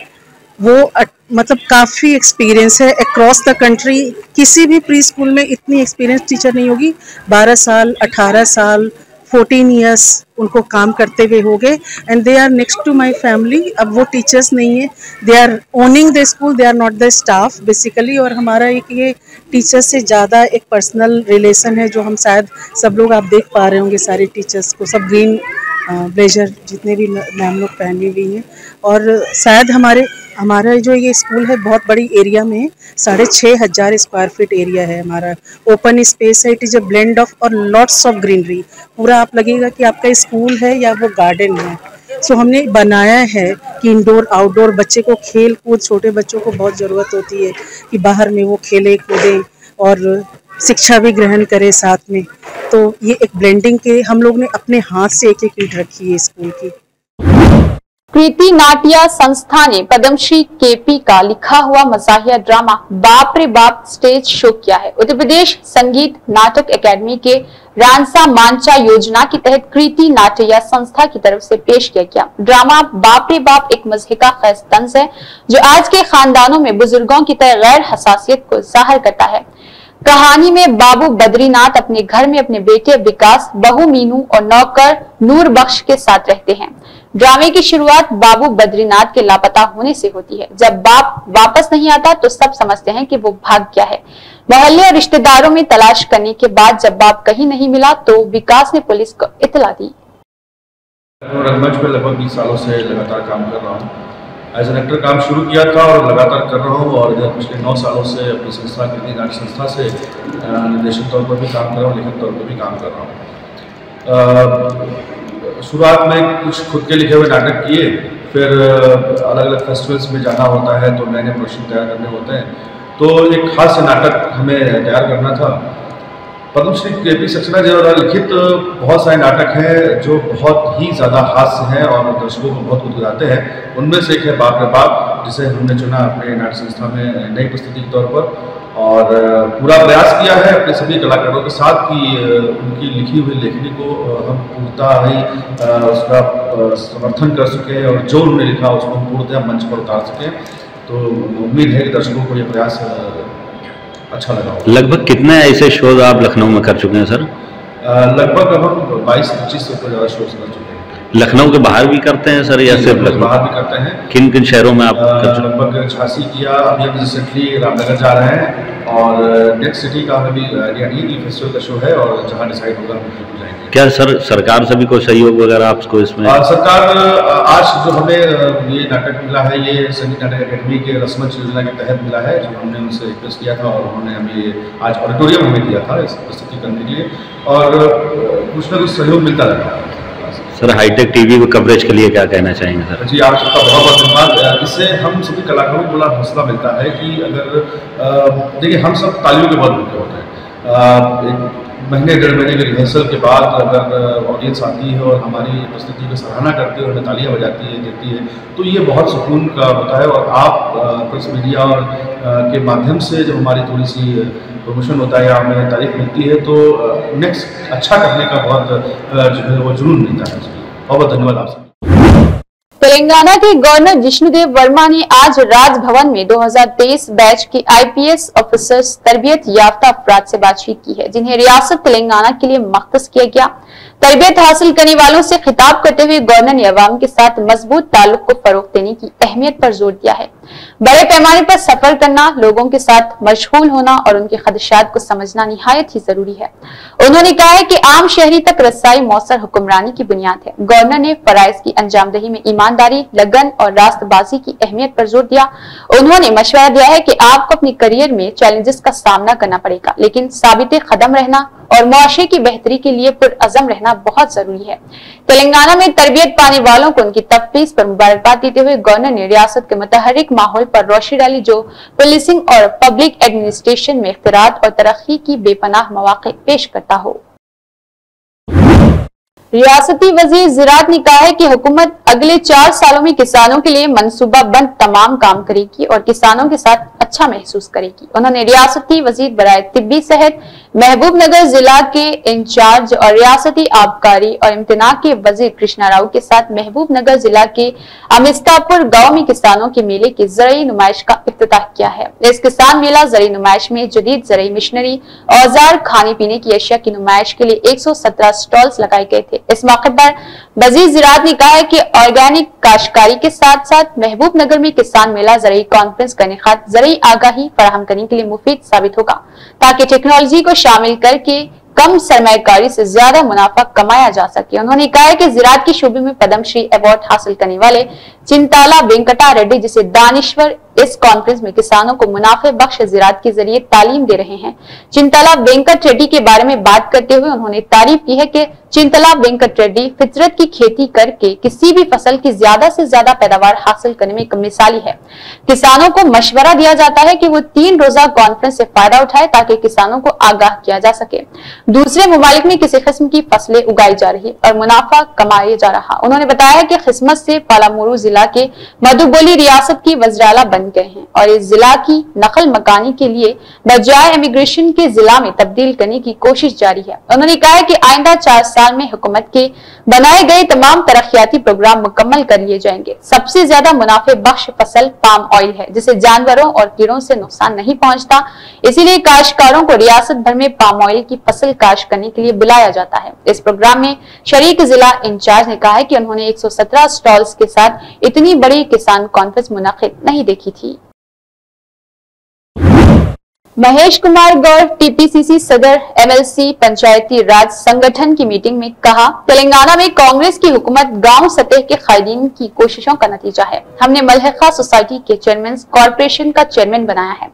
S5: वो मतलब काफ़ी एक्सपीरियंस है। अक्रॉस द कंट्री किसी भी प्री स्कूल में इतनी एक्सपीरियंस टीचर नहीं होगी। 12 साल, 18 साल, 14 ईयर्स उनको काम करते हुए हो गए, and they are next to my family. अब वो टीचर्स नहीं है, they are owning the school, they are not the staff basically. और हमारा एक ये टीचर्स से ज़्यादा एक पर्सनल रिलेशन है, जो हम शायद सब लोग आप देख पा रहे होंगे। सारे टीचर्स को सब ग्रीन ब्लेजर जितने भी मैम लोग पहनी हुई हैं। और शायद हमारा जो ये स्कूल है बहुत बड़ी एरिया में है, 6500 स्क्वायर फीट एरिया है हमारा। ओपन स्पेस है, it is a blend of और लॉट्स ऑफ ग्रीनरी। पूरा आप लगेगा कि आपका स्कूल है या वो गार्डन है। सो हमने बनाया है कि इंडोर आउटडोर बच्चे को खेल कूद, छोटे बच्चों को बहुत ज़रूरत होती है कि बाहर में वो खेले कूदें और शिक्षा भी ग्रहण करें साथ में। तो ये एक ब्लेंडिंग के हम लोग ने अपने हाथ से एक ईंट रखी है स्कूल की।
S1: कृति नाट्य संस्था ने पद्मश्री केपी का लिखा हुआ मज़ाहिया ड्रामा बाप रे बाप स्टेज शो किया है। उत्तर प्रदेश संगीत नाटक एकेडमी के रानसा मांचा योजना के तहत कृति नाट्य संस्था की तरफ से पेश किया गया ड्रामा बाप रे बाप एक मज़े का ख़ास तंज है, जो आज के खानदानों में बुजुर्गों की तरह गैर हसासियत को जाहिर करता है। कहानी में बाबू बद्रीनाथ अपने घर में अपने बेटे विकास, बहू मीनू और नौकर नूर बख्श के साथ रहते हैं। ड्रामे की शुरुआत बाबू बद्रीनाथ के लापता होने से होती है। जब बाप वापस नहीं आता तो सब समझते हैं कि वो भाग गया है। मोहल्ले और रिश्तेदारों में तलाश करने के बाद जब बाप कहीं नहीं मिला तो विकास ने पुलिस को इत्तला दी।
S6: रंगमंच पे लगभग 20 सालों से लगातार काम कर रहा हूँ। एज एन एक्टर काम शुरू किया था और लगातार कर रहा हूँ, और पिछले 9 सालों से अपनी संस्था कृति नाट्य संस्था से निर्देशक तौर पर भी काम कर रहा हूँ, लेखक तौर पर भी काम कर रहा हूँ। शुरुआत में कुछ खुद के लिखे हुए नाटक किए, फिर अलग अलग फेस्टिवल्स में जाना होता है तो नए नए प्रोडक्शन तैयार करने होते हैं, तो एक खास नाटक हमें तैयार करना था। पद्मश्री केपी सक्सेना जी द्वारा लिखित बहुत सारे नाटक हैं जो बहुत ही ज़्यादा हास्य हैं और दर्शकों को बहुत गुदगुदाते हैं। उनमें से एक है बाप रे बाप, जिसे हमने चुना अपने नाट्य संस्था में नई प्रस्तुति के तौर पर, और पूरा प्रयास किया है अपने सभी कलाकारों के साथ कि उनकी लिखी हुई लेखनी को हम पूर्णतः ही उसका समर्थन कर सकें, और जो उन्होंने लिखा उसको हम पूर्णतः मंच पर उतार सकें। तो उम्मीद है कि दर्शकों को ये प्रयास अच्छा लगा। लगभग कितने ऐसे शोज आप लखनऊ में कर चुके हैं सर? लगभग अब हम 22-25 से ज़्यादा शोज कर चुके हैं। लखनऊ के बाहर भी करते हैं सर या सिर्फ लखनऊ? बाहर भी करते हैं। किन किन शहरों में आप कर चुके हैं? लगभग 86 किया, अभी हम रिसेंटली रामनगर जा रहे हैं, और नेक्स्ट सिटी का हमें भी आइडिया फेस्टिवल का शो है, और जहाँ डिसाइड होगा हम बिल्कुल जाएंगे। क्या सर सरकार से भी कोई सहयोग वगैरह आपको इसमें? सरकार आज जो हमें ये नाटक मिला है, ये संगीत नाटक अकेडमी के रसमंच योजना के तहत मिला है, जो हमने उनसे रिक्वेस्ट किया था और उन्होंने हमें आज ऑडिटोरियम हमें दिया था इस प्रस्तुति करने के लिए, और कुछ ना कुछ सहयोग मिलता रहता है। सर हाईटेक टीवी को कवरेज के लिए क्या कहना चाहेंगे सर? जी आप सबका बहुत बहुत धन्यवाद। इससे हम सभी कलाकारों को बड़ा हौसला मिलता है कि अगर देखिए हम सब तालियों के बहुत भूखे होते हैं। महीने डेढ़ महीने के रिहर्सल के बाद अगर ऑडियंस आती है और हमारी प्रस्तुति की सराहना करती है और तालियां बजाती है देती है तो ये बहुत सुकून का होता है। और आप प्रेस मीडिया और के माध्यम से जब हमारी थोड़ी सी प्रमोशन होता है या हमें तारीफ मिलती है तो नेक्स्ट अच्छा करने का बहुत जो है वो जुनून मिलता है। बहुत धन्यवाद आपसे।
S1: तेलंगाना के गवर्नर जिष्णुदेव वर्मा ने आज राजभवन में 2023 बैच के आईपीएस ऑफिसर्स तरबियत याफ्ता अफराद से बातचीत की है, जिन्हें रियासत तेलंगाना के लिए मख्तस किया गया। तरबियत हासिल करने वालों से खिताब करते हुए गवर्नर ने अवाम के साथ मजबूत ताल्लुक को फरोग देने की अहमियत पर जोर दिया है। बड़े पैमाने पर सफर करना, लोगों के साथ मशगूल होना और उनके खदशात को समझना निहायत ही जरूरी है। उन्होंने कहा है कि आम शहरी तक रसाई मौसर हुक्मरानी की बुनियाद है। गवर्नर ने फराइज की अंजामदही में ईमानदारी, लगन और रास्तबाजी की अहमियत पर जोर दिया। उन्होंने मशवरा दिया है कि आपको अपने करियर में चैलेंजेस का सामना करना पड़ेगा, लेकिन साबित कदम रहना और मुआशरे की बेहतरी के लिए पुरअज़म रहना बहुत जरूरी है। तेलंगाना में तरबियत पाने वालों को उनकी तफवीज़ पर मुबारकबाद देते हुए गवर्नर ने रियासत के मुतहर्रिक माहौल पर रोशनी डाली, जो पुलिसिंग और पब्लिक एडमिनिस्ट्रेशन में इख्तिरात और तरक्की की बेपनाह मौके पेश करता हो। रियासती वजीर ज़राअत ने कहा है कि हुकूमत अगले 4 सालों में किसानों के लिए मनसूबा बंद तमाम काम करेगी और किसानों के साथ अच्छा महसूस करेगी। उन्होंने रियासती वजीर बराए तिब्बी सेहत महबूब नगर जिला के इंचार्ज और रियासती आबकारी और इम्तना के वजीर कृष्णा राव के साथ महबूब नगर जिला के अमिस्तापुर गांव में किसानों के मेले की ज़रई नुमाइश का इफ्तिताह किया है। इस किसान मेला ज़रई नुमाइश में जदीद ज़रई मशीनरी, औजार, खाने पीने की अशिया की नुमाइश के लिए 117 स्टॉल्स लगाए गए थे। इस मौके पर वजीर ज़राअत ने कहा है कि ऑर्गेनिक काश्तकारी के साथ साथ महबूब नगर में किसान मेला ज़रई कॉन्फ्रेंस का इनेकाद ज़रई आगाही फराहम करने के लिए मुफीद साबित होगा, ताकि टेक्नोलॉजी को शामिल करके कम सरमायाकारी से ज्यादा मुनाफा कमाया जा सके। उन्होंने कहा है कि ज़राअत के शोबे में पद्मश्री अवार्ड हासिल करने वाले चिंताला वेंकटा रेड्डी जिसे दानिश्वर इस कॉन्फ्रेंस में किसानों को मुनाफे बख्श ज़राअत के जरिए तालीम दे रहे हैं। चिंताला वेंकट रेड्डी के बारे में बात करते हुए उन्होंने तारीफ की है कि चिंताला वेंकट रेड्डी फितरत की खेती करके किसी भी फसल की ज्यादा से ज्यादा पैदावार हासिल करने में एक मिसाली है। किसानों को मशवरा दिया जाता है कि वो 3 रोजा कॉन्फ्रेंस से फायदा उठाए ताकि किसानों को आगाह किया जा सके। दूसरे मुमालिक में किसी किस्म की फसलें उगाई जा रही और मुनाफा कमाया जा रहा। उन्होंने बताया कि किस्मत से पालामुरू जिला के मधुबोली रियासत की वज़राला बन गए हैं और इस जिला की नकल मकानी के लिए बजाय इमिग्रेशन के जिला में तब्दील करने की कोशिश जारी है। उन्होंने कहा है कि आइंदा 4 साल में हुकूमत के बनाए गए तमाम तरक्याती प्रोग्राम मुकम्मल कर लिए जाएंगे। सबसे ज्यादा मुनाफे बख्श फसल पाम ऑयल है, जिसे जानवरों और कीड़ों से नुकसान नहीं पहुंचता, इसीलिए काश्तकारों को रियासत भर में पाम ऑयल की फसल काश्त करने के लिए बुलाया जाता है। इस प्रोग्राम में शरीक जिला इंचार्ज ने कहा है कि उन्होंने 117 स्टॉल्स के साथ इतनी बड़ी किसान कॉन्फ्रेंस मुनाकिद नहीं देखी थी। महेश कुमार गौर टीपीसीसी सदर एमएलसी पंचायती राज संगठन की मीटिंग में कहा, तेलंगाना में कांग्रेस की हुकूमत गांव सतह के कायदीन की कोशिशों का नतीजा है। हमने मलहका सोसाइटी के चेयरमैन कॉर्पोरेशन का चेयरमैन बनाया है।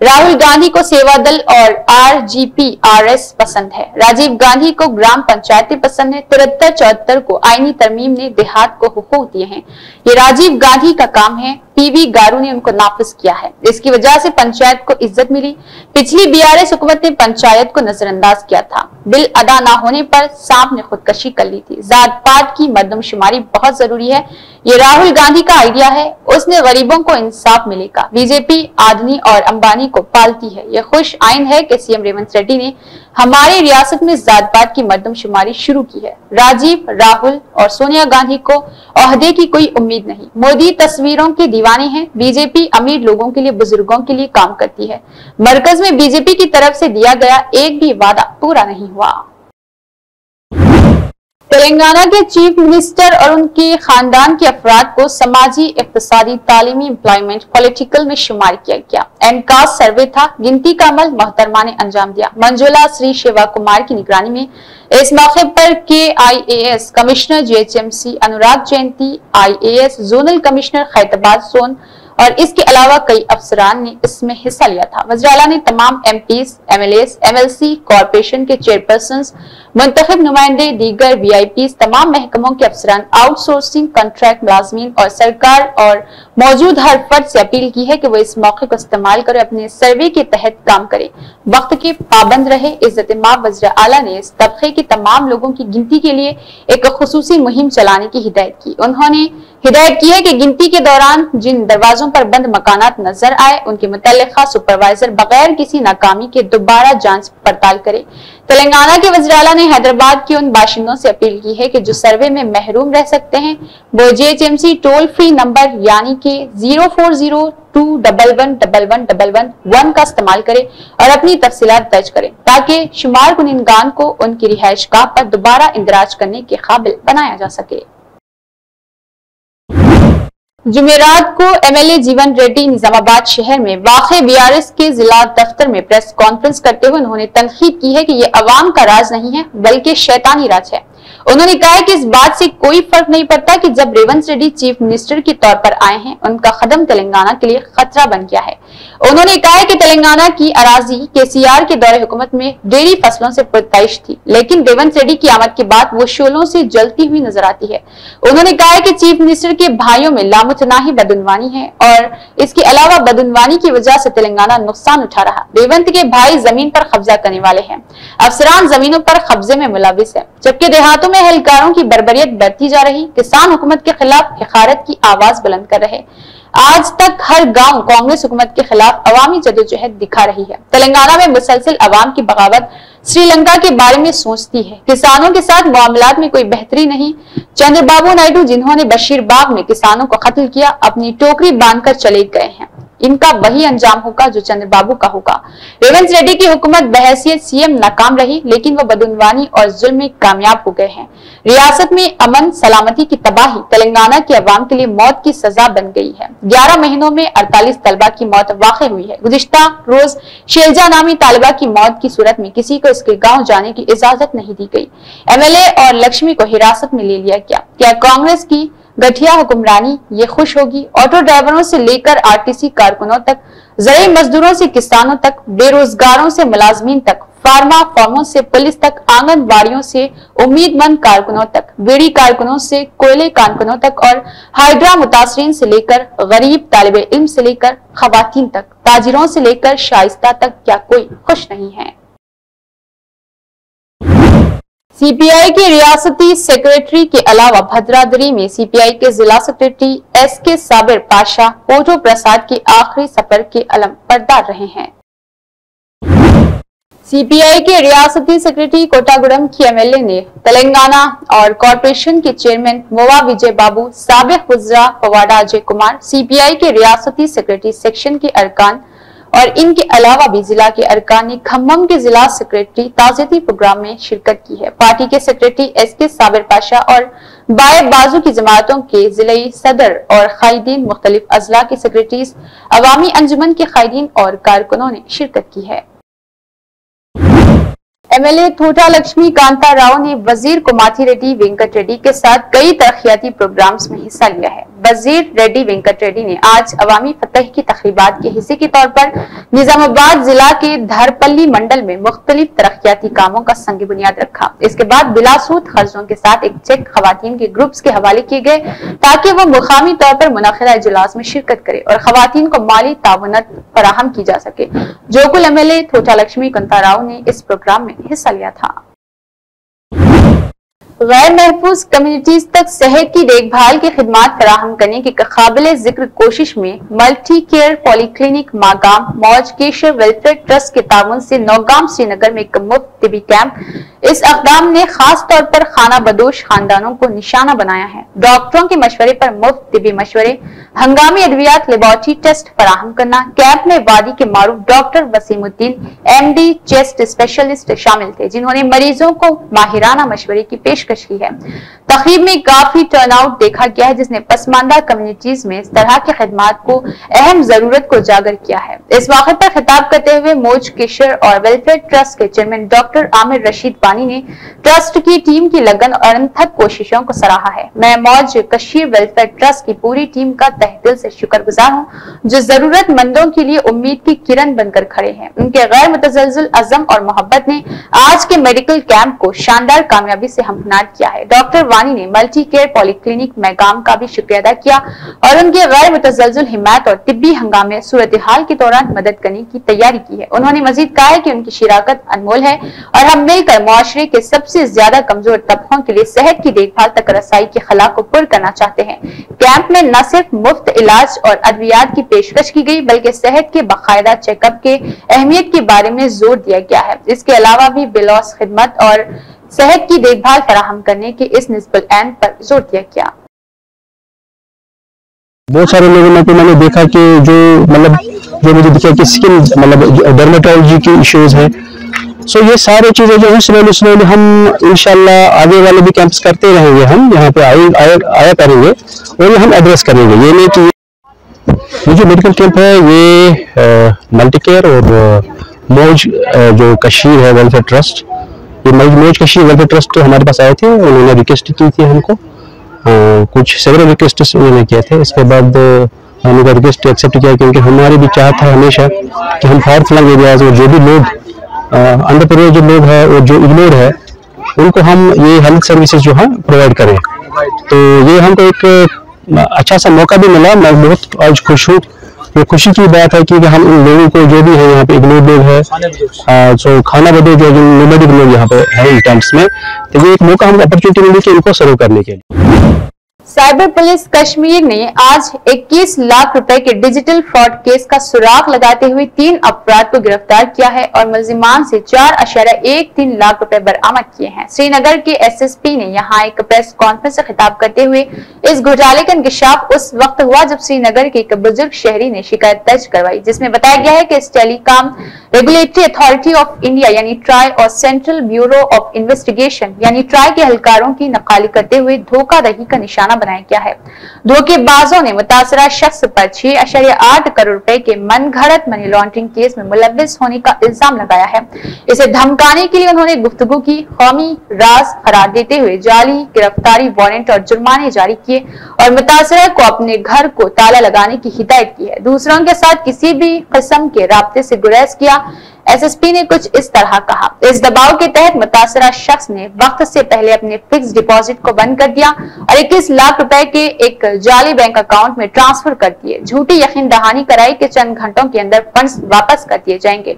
S1: राहुल गांधी को सेवा दल और RGPRS पसंद है। राजीव गांधी को ग्राम पंचायतें पसंद है। 73-74 को आईनी तरमीम ने देहात को हुकूक दिए हैं। ये राजीव गांधी का काम है। PV गारू ने उनको नाफिज किया है। इसकी वजह से पंचायत को इज्जत मिली। पिछली BRS हुकूमत ने पंचायत को नजरअंदाज किया था। बिल अदा न होने पर सांप ने खुदकशी कर ली थी। जात पात की मर्दमशुमारी बहुत जरूरी है। ये राहुल गांधी का आइडिया है। उसने गरीबों को इंसाफ मिलेगा। बीजेपी आदमी और अंबानी को पालती है। यह खुश आइन है कि सीएम रेवंत रेड्डी ने हमारी रियासत में जात पात की मर्दमशुमारी शुरू की है। राजीव, राहुल और सोनिया गांधी को ओहदे की कोई उम्मीद नहीं। मोदी तस्वीरों के दीवाने हैं। बीजेपी अमीर लोगों के लिए, बुजुर्गों के लिए काम करती है। मरकज में बीजेपी की तरफ से दिया गया एक भी वादा पूरा नहीं हुआ। तेलंगाना के चीफ मिनिस्टर और उनके खानदान के अफराद को समाजी, इक्तिसादी, तालीमी, एम्प्लॉयमेंट, पॉलिटिकल में शुमार किया गया। एनकास सर्वे था। गिनती का अमल मोहतरमा ने अंजाम दिया। मंजुला श्री शिवा कुमार की निगरानी में इस मौके पर KIAS कमिश्नर GHMC अनुराग जयंती, IAS zonal commissioner Khairatabad zone और इसके अलावा कई अफसरान ने इसमें हिस्सा लिया था। वज़ीर आला ने तमाम एमपीज, एमएलएस, एमएलसी, कॉर्पोरेशन के चेयरपर्सन्स, मुंतखब नुमाइंदे, दीगर वीआईपीज, तमाम महकमों के अफसरान, आउटसोर्सिंग, कॉन्ट्रैक्ट मुलाजमीन और सरकार और मौजूद हर फर्द से अपील की है कि वो इस मौके को इस्तेमाल कर अपने सर्वे के तहत काम करे, वक्त के पाबंद रहे। इज्जत-ए-माब वज़ीर आला ने इस तबके के तमाम लोगों की गिनती के लिए एक खुसूसी मुहिम चलाने की हिदायत की। उन्होंने हिदायत की है कि गिनती के दौरान जिन दरवाजों पर बंद मकानात नजर आए उनके मुतल्लिका सुपरवाइजर बगैर किसी नाकामी के दोबारा जांच पड़ताल करे। तेलंगाना के वज़ीर आला ने हैदराबाद के उन बाशिंदों से अपील की है कि जो सर्वे में महरूम रह सकते हैं वो जीएचएमसी टोल फ्री नंबर यानी कि 04021111111 का इस्तेमाल करें और अपनी तफसीलात दर्ज करें ताकि शुमार कुनिंदगान को उनकी रिहायशगाह पर दोबारा इंदराज करने के काबिल बनाया जा सके। जुमेरात को एमएलए जीवन रेड्डी निजामाबाद शहर में वाक़े बीआरएस के जिला दफ्तर में प्रेस कॉन्फ्रेंस करते हुए उन्होंने तनकीद की है कि यह अवाम का राज नहीं है बल्कि शैतानी राज है। उन्होंने कहा कि इस बात से कोई फर्क नहीं पड़ता कि जब रेवंत रेड्डी चीफ मिनिस्टर के तौर पर आए हैं उनका कदम तेलंगाना के लिए खतरा बन गया है। उन्होंने कहा कि तेलंगाना की अराजी केसीआर के दौरे हुकूमत में डेयरी फसलों से पुरताइश थी, लेकिन रेवंत रेड्डी की आमद के बाद वो शोलों से जलती हुई नजर आती है। उन्होंने कहा कि चीफ मिनिस्टर के भाइयों में लामुतनाही बदउनवानी है और इसके अलावा बदउनवानी की वजह से तेलंगाना नुकसान उठा रहा। रेवंत के भाई जमीन पर कब्जा करने वाले हैं, अफसरान जमीनों पर कब्जे में मुलविस है, जबकि देहातों में एहलकारों की बर्बरियत बढ़ती जा रही। किसान हुकूमत के खिलाफ हिकारत की आवाज बुलंद कर रहे। आज तक हर गांव कांग्रेस हुकूमत के खिलाफ अवामी जदोजहद दिखा रही है। तेलंगाना में मुसलसल अवाम की बगावत श्रीलंका के बारे में सोचती है। किसानों के साथ मामलात में कोई बेहतरी नहीं। चंद्रबाबू नायडू जिन्होंने बशीरबाग में किसानों को कत्ल किया अपनी टोकरी बांधकर चले गए हैं, इनका वही अंजाम होगा जो चंद्रबाबू का होगा। रेवंत रेड्डी की हुकूमत बहैसियत सीएम नाकाम रही, लेकिन वो बदउनवानी और जुल्म में कामयाब हो गए हैं। रियासत में अमन सलामती की तबाही तेलंगाना के अवाम के लिए मौत की सजा बन गई है। 11 महीनों में 48 तलबा की मौत वाक़ हुई है। गुज़िश्ता रोज शेलजा नामी तालिबा की मौत की सूरत में किसी को इसके गाँव जाने की इजाजत नहीं दी गई। एमएलए और लक्ष्मी को हिरासत में ले लिया गया। क्या कांग्रेस की गठिया हुक्मरानी ये खुश होगी? ऑटो ड्राइवरों से लेकर आरटीसी कारकुनों तक, ज़राई मजदूरों से किसानों तक, बेरोजगारों से मुलाजमीन तक, फार्मा फर्मों से पुलिस तक, आंगनबाड़ियों से उम्मीदमंद कारकुनों तक, बीड़ी कारकुनों से कोयले कारकुनों तक और हाइड्रा मुतासरीन से लेकर गरीब तालिबे इल्म से लेकर खवातीन तक, ताजिरों से लेकर शाइस्ता तक, क्या कोई खुश नहीं है? सीपीआई के रियासती सेक्रेटरी के अलावा भद्रादरी में सीपीआई के जिला सेक्रेटरी एसके साबिर पाशा पोटो प्रसाद के आखिरी सफर के अलम बरदार रहे हैं। सीपीआई के रियासती सेक्रेटरी कोटागुडम की एमएलए ने तेलंगाना और कॉर्पोरेशन के चेयरमैन मोवा विजय बाबू, साबिक वज़ीर पवाडा अजय कुमार, सीपीआई के रियासती सेक्रेटरी सेक्शन के अरकान और इनके अलावा भी जिला के अरकान ने खम्मम के जिला सेक्रेटरी ताज़ियती प्रोग्राम में शिरकत की है। पार्टी के सेक्रेटरी एसके साबिर पाशा और बाए बाजू की जमातों के जिले सदर और कायदीन, मुख्तलिफ अजला के सेक्रेटरीज, अवामी अंजुमन के कायदीन और कारकुनों ने शिरकत की है। एमएलए थोटा लक्ष्मी कांता राव ने वजीर कोमाथी रेड्डी वेंकट रेड्डी के साथ कई तरक्याती प्रोग्राम्स में हिस्सा लिया है। वजीर रेड्डी वेंकट रेड्डी ने आज अवामी फतह की तकरीबात के हिस्से के तौर पर निजामाबाद जिला के धारपल्ली मंडल में मुख्तलिफ तरक्याती कामों का संग बुनियाद रखा। इसके बाद बिलासूद खर्चों के साथ एक चेक खवातीन के ग्रुप्स के हवाले किए गए ताकि वो मुकामी तौर पर मुनक़िदा इजलास में शिरकत करे और खवातीन को माली ताउनत फराहम की जा सके। जोकुल एमएलए थोटा लक्ष्मी कांता राव ने इस प्रोग्राम में हिस्सा लिया था। गैर महफूज कम्युनिटीज तक सेहत की देखभाल की खिदमात फराहम करने की काबिल जिक्र कोशिश में मल्टी केयर पॉलीक्लिनिक मागाम मौज केशर वेलफेयर ट्रस्ट के ताउन से नौगाम श्रीनगर में एक मुफ्त तिबी कैंप। इस अक़दाम ने खास तौर पर खाना बदोश खानदानों को निशाना बनाया है। डॉक्टरों के मशवरे पर मुफ्त तिबी मशवरे, हंगामी अद्वियात, लेबॉरेटरी टेस्ट फराहम करना। कैंप में वादी के मारूफ doctor Wasimuddin MD chest specialist शामिल थे, जिन्होंने मरीजों को माहिराना मशवरे की पेशकश पेशकश की है। तकरीब में काफी टर्नआउट देखा गया है, जिसने पसमानदा कम्युनिटीज में इस तरह की खिदमात को अहम जरूरत को उजागर किया है। इस मौके पर खिताब करते हुए मौज कशीर और वेलफेयर ट्रस्ट के चेयरमैन डॉक्टर आमिर रशीद पानी ने ट्रस्ट की टीम की लगन और अनथक कोशिशों को सराहा है। मैं मौज कशीर वेलफेयर ट्रस्ट की पूरी टीम का तहे दिल से शुक्रगुजार हूँ, जो जरूरतमंदों के लिए उम्मीद की किरण बनकर खड़े हैं। उनके गैर मुतज़लज़िल अज़म और मोहब्बत ने आज के मेडिकल कैंप को शानदार कामयाबी से हमकिनार किया है। डॉक्टर वानी ने मल्टी केयर पॉलीक्लिनिक मैगाम का भी शुक्रिया अदा किया और उनके गैर मुतज़लज़िल हिमायत और तिब्बी हंगामे सूरत हाल के दौरान मदद करने की तैयारी की है। उन्होंने मजीद कहा है कि उनकी शिराकत अनमोल है और हम मिलकर मुआशरे के सबसे ज्यादा कमजोर तबकों के लिए सेहत की देखभाल तक रसाई की खला को पूरा करना चाहते हैं। कैंप में न सिर्फ मुफ्त इलाज और अद्वियात की पेशकश की गई, बल्कि सेहत के बाकायदा चेकअप के अहमियत के बारे में जोर दिया गया है। इसके अलावा भी बिलौस खिदमत और सेहत की देखभाल फराहम करने के इस निस्बत ऐन पर जोर दिया गया।
S7: बहुत सारे लोगों में तो मैंने देखा कि जो मुझे दिखा कि स्किन डर्मेटोलॉजी की इश्यूज हैं। सो ये सारी चीजें जो है स्लोली हम इंशाल्लाह आगे वाले भी कैंप्स करते रहेंगे। हम यहाँ पे आया करेंगे और ये हम एड्रेस करेंगे। ये नहीं कि ये जो मेडिकल कैंप है ये मल्टी केयर और मौज जो कशीर है वेलफेयर ट्रस्ट, ये मौज कशीर वेलफेयर ट्रस्ट तो हमारे पास आए थे। उन्होंने रिक्वेस्ट की थी हमको, कुछ सेवरल रिक्वेस्ट उन्होंने किए थे। इसके बाद हमने रिक्वेस्ट एक्सेप्ट किया, क्योंकि हमारी भी चाहत है हमेशा कि हम फार फ्लंग एरियाज और जो भी लोग अंडर प्रिविलेज्ड जो लोग हैं और जो इग्नोर है उनको हम ये हेल्थ सर्विसेज जो है प्रोवाइड करें। तो ये हमको एक अच्छा सा मौका भी मिला। मैं बहुत आज खुश हूँ। ये खुशी की बात है कि हम इन लोगों को जो भी है यहाँ पे इग्नोर लोग हैं, सो खाना बदे जो नोमैडिक लोग यहाँ पे है इन टेंट्स में, तो ये एक मौका हमको अपॉर्चुनिटी मिली कि इनको सर्व करने के लिए।
S1: साइबर पुलिस कश्मीर ने आज 21 लाख रुपए के डिजिटल फ्रॉड केस का सुराग लगाते हुए 3 अपराध को गिरफ्तार किया है और मुल्जिमान से 4.13 लाख रुपए बरामद किए हैं। श्रीनगर के एसएसपी ने यहां एक प्रेस कॉन्फ्रेंस से खिताब करते हुए इस घोटाले का इंकशाफ उस वक्त हुआ जब श्रीनगर के एक बुजुर्ग शहरी ने शिकायत दर्ज करवाई, जिसमें बताया गया है कि इस telecom regulatory authority of India यानी ट्राई और सेंट्रल ब्यूरो ऑफ इन्वेस्टिगेशन यानी ट्राई के एहलकारों की नकाली करते हुए धोखाधड़ी का निशाना बनाया गया है। धोखेबाजों ने मुतासरा शख्स पर 6.8 करोड़ रुपए के मनगढ़ंत मनी लॉन्ड्रिंग केस में मुलव्विस होने का इल्जाम लगाया है। इसे धमकाने के लिए उन्होंने गुफ्तगू की कौमी राज करार देते हुए जाली गिरफ्तारी वारंट और जुर्माने जारी किए और मुतासरा को अपने घर को ताला लगाने की हिदायत की है। दूसरों के साथ किसी भी किस्म के राब्ते से गुरेज किया। एसएसपी ने कुछ इस तरह कहा, इस दबाव के तहत मुतासरा शख्स ने वक्त से पहले अपने फिक्स डिपॉजिट को बंद कर दिया और 21 लाख रुपए के एक जाली बैंक अकाउंट में ट्रांसफर कर दिए। झूठी यकीन दहानी कराई कि चंद घंटों के अंदर फंड्स वापस कर दिए जाएंगे।